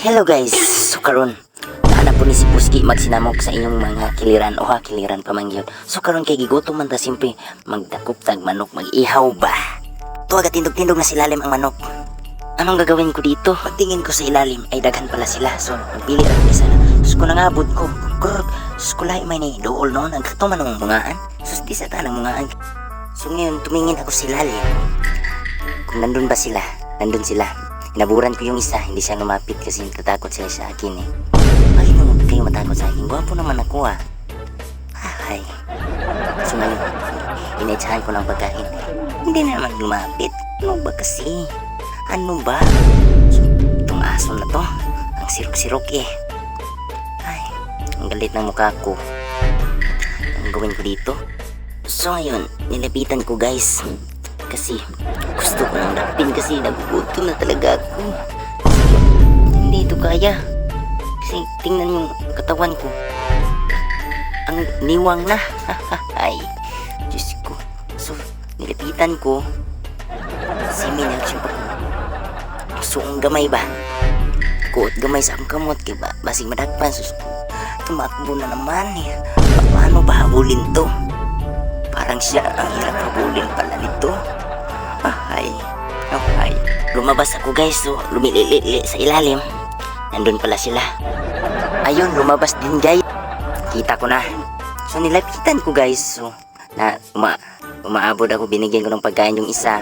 Hello guys, so karon nahanap po ni si Puski magsinamok sa inyong mga kiliran o kiliran pamanggyon. So karon kay gigutom man ta simple magdakop tag manok mag-ihaw ba. Tuwaga tindog-tindog na silalim ang manok. Anong gagawin ko dito? Pagtingin ko sa ilalim ay daghan pala sila. So magpili ra isa na. So kung nangabot ko, so kulay may ni dool no nagkatuman ng mungaan. So di sa tanang mungaan. So ngayon tumingin ako sa ilalim. Kung nandun ba sila? Nandun sila. Inaburan ko yung isa, hindi siya lumapit kasi natatakot siya sa akin eh. Bakit naman kayo matakot sa akin? Gwapo naman ako ah. Ay. So ngayon, inaitsahan ko ng pagkain. Hindi na naman lumapit. Ano ba kasi? Ano ba? So, itong aso na to, ang sirok-sirok eh. Ay, ang galit ng mukha ko. Ang gawin ko dito? So ngayon, nilapitan ko guys. Kasi gusto ko nang rapin kasi nagugutom na talaga ako. Hindi ito kaya. Kasi tingnan yung katawan ko. Ang niwang na. Ay, Diyos ko. So, nilapitan ko. Si Minel, siyempre ko. Gusto kong gamay ba? Kuot gamay sa akong kamot. Kaya ba? Basig madagpan. So, tumakbo na naman eh. Paano ba habulin to? Parang siya ang hirap habulin pala nito. Ay. Lumabas ako guys, so lumilili sa ilalim. Nandun pala sila. Ayun, lumabas din guys. Kita ko na. So nilapitan ko guys. So umaabot ako, binigyan ko ng pagkain yung isa.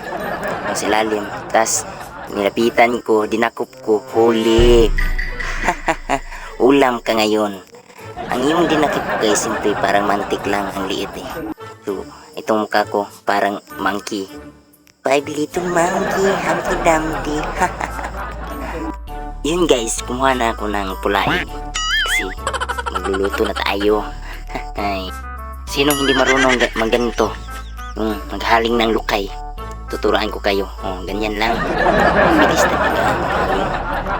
Yung sa ilalim. Tapos nilapitan ko, dinakop ko, huli. Ulam ka ngayon. Ang iyong dinakip ko guys, simple parang mantik lang ang liit eh. So itong mukha ko parang monkey. 5 little monkey, Humpty Dumpty. Yun guys, kumuha na ako ng pulay. Kasi magluluto na tayo. Sinong hindi marunong magganito? Yung maghaling ng lukay. Tuturuan ko kayo. Oh, ganyan lang. Mabilis talaga maghaling.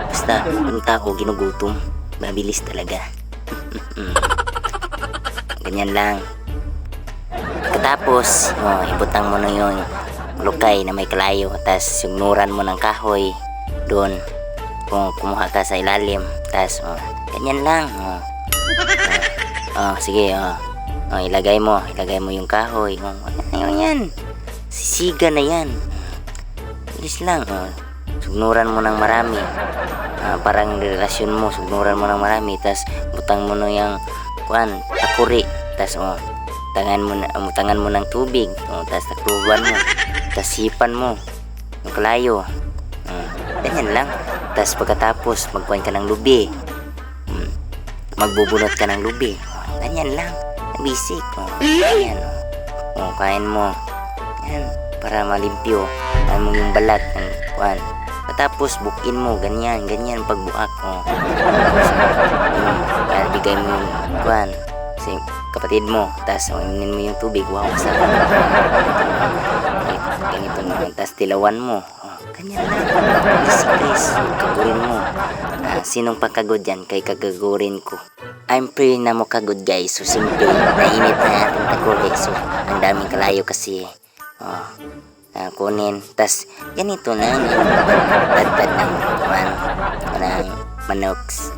Basta yung tao ginugutom, mabilis talaga. Ganyan lang. Pagkatapos, ibutang mo na yung lukay na may kalayo, tas sugnuran mo ng kahoy doon kung kumuha ka sa ilalim, tas ganyan lang. Sige, ilagay mo yung kahoy. Yan, sisiga na yan. Bilis lang. Sugnuran mo ng marami. Parang relasyon mo, sugnuran mo ng marami, tas butang mo na yung takuri, tas tangan mo ng tubig, tas takluban mo, tas sipan mo yung kalayo. Ganyan lang. Tas pagkatapos magkuhan ka ng lubi, magbubunot ka ng lubi. Ganyan lang, basic. Ganyan. Kain mo yan para malimpyo. Kain mo yung balat ng kuhan. Pagkatapos bukin mo, ganyan pagbuak. Bigay mo yung kuhan kasi kapatid mo, tas inin mo yung tubig. Wow, sa ganito naman, tas tilawan mo. Ganyan lang. Please, kagurin mo. Sinong pagkagod yan? Kay kagagurin ko. I'm free na mo kagod guys. So simple, nainit na ating takuli. So ang daming kalayo kasi. Kunin. Tas ganito na yung tadtad ng manoks.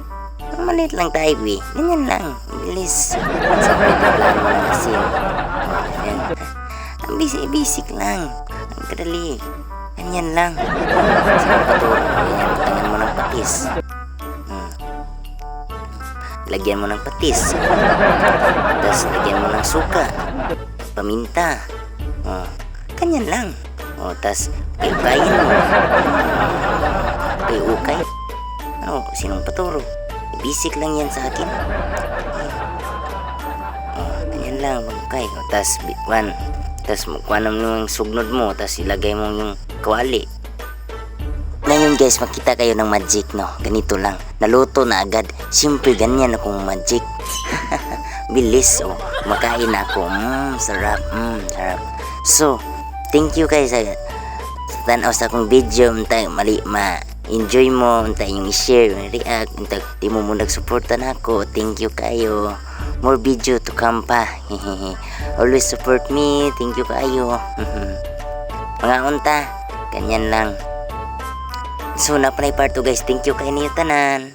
Maliit lang tayo eh. Ganyan lang. Bilis. Simple na plan mo ng asin. Yan. Ang basic lang. Ang kadali. Ganyan lang. Sinong paturo. Ganyan. Tangan mo ng patis. Lagyan mo ng patis. Tapos lagyan mo ng suka. Paminta. Ganyan lang. Tapos payukayin mo. Payukay. Sinong paturo. Basic lang yan sa akin. Ganyan lang, magkay. Tapos magkuha naman yung sugnod mo. Tapos ilagay mo yung kawali. Ngayon guys, makita kayo ng magic, no? Ganito lang. Naluto na agad. Siyempre, ganyan akong magic. Bilis, makain ako. Sarap. Sarap. So, thank you guys sa tanaw sa akong video. Enjoy mo, yung i-share, react, di mo nagsuporta na ako. Thank you kayo. More video to come pa. Always support me. Thank you kayo. Mga unta, ganyan lang. So na part 2 guys, thank you kay niyo tanan.